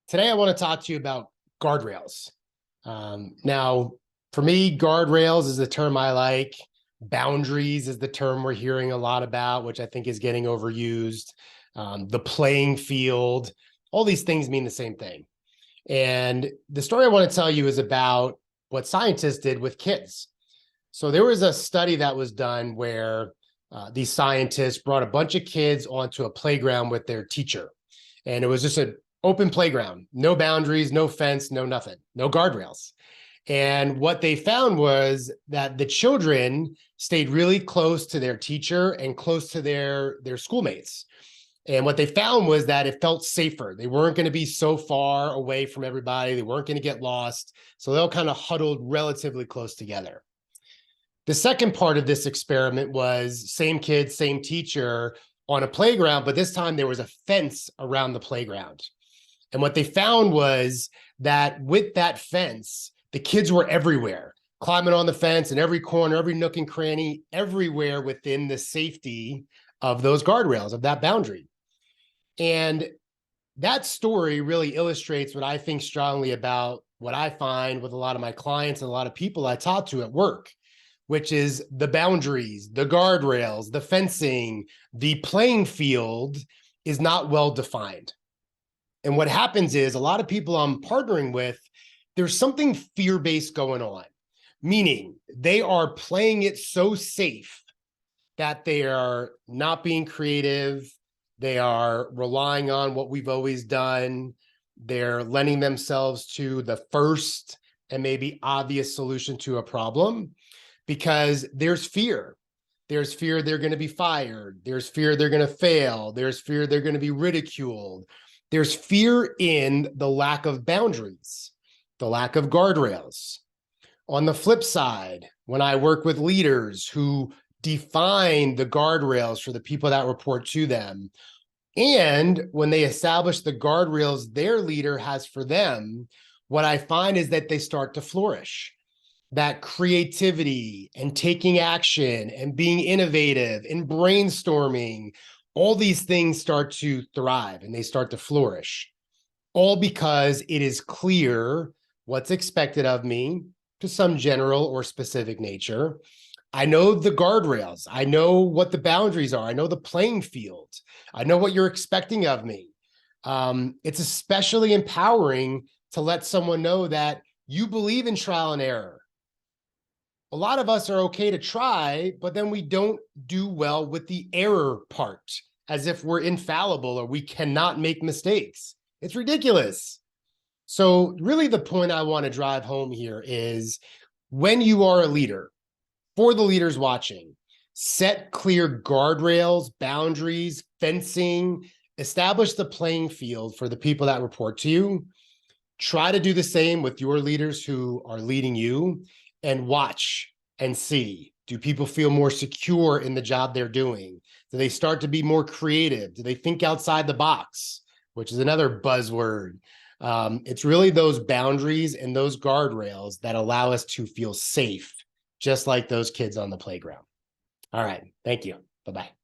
Today, I want to talk to you about guardrails. Now, for me, guardrails is the term I like. Boundaries is the term we're hearing a lot about, which I think is getting overused. The playing field, all these things mean the same thing. And the story I want to tell you is about what scientists did with kids. So there was a study that was done where these scientists brought a bunch of kids onto a playground with their teacher. And it was just an open playground, no boundaries, no fence, no nothing, no guardrails. And what they found was that the children stayed really close to their teacher and close to their schoolmates. And what they found was that it felt safer. They weren't going to be so far away from everybody. They weren't going to get lost. So they all kind of huddled relatively close together. The second part of this experiment was same kid, same teacher on a playground, but this time there was a fence around the playground. And what they found was that with that fence, the kids were everywhere, climbing on the fence in every corner, every nook and cranny, everywhere within the safety of those guardrails, of that boundary. And that story really illustrates what I think strongly about what I find with a lot of my clients and a lot of people I talk to at work, which is the boundaries, the guardrails, the fencing, the playing field is not well defined. And what happens is a lot of people I'm partnering with, there's something fear-based going on, meaning they are playing it so safe that they are not being creative. They are relying on what we've always done. They're lending themselves to the first and maybe obvious solution to a problem because there's fear. There's fear they're going to be fired. There's fear they're going to fail. There's fear they're going to be ridiculed. There's fear in the lack of boundaries, the lack of guardrails. On the flip side, when I work with leaders who define the guardrails for the people that report to them, and when they establish the guardrails their leader has for them, what I find is that they start to flourish. That creativity and taking action and being innovative and brainstorming, all these things start to thrive and they start to flourish, all because it is clear what's expected of me to some general or specific nature. I know the guardrails. I know what the boundaries are. I know the playing field. I know what you're expecting of me. It's especially empowering to let someone know that you believe in trial and error. A lot of us are okay to try, but then we don't do well with the error part, as if we're infallible or we cannot make mistakes. It's ridiculous. So really the point I want to drive home here is when you are a leader, for the leaders watching, set clear guardrails, boundaries, fencing, establish the playing field for the people that report to you. Try to do the same with your leaders who are leading you and watch and see. Do people feel more secure in the job they're doing? Do they start to be more creative? Do they think outside the box, which is another buzzword? It's really those boundaries and those guardrails that allow us to feel safe, just like those kids on the playground. All right. Thank you. Bye-bye.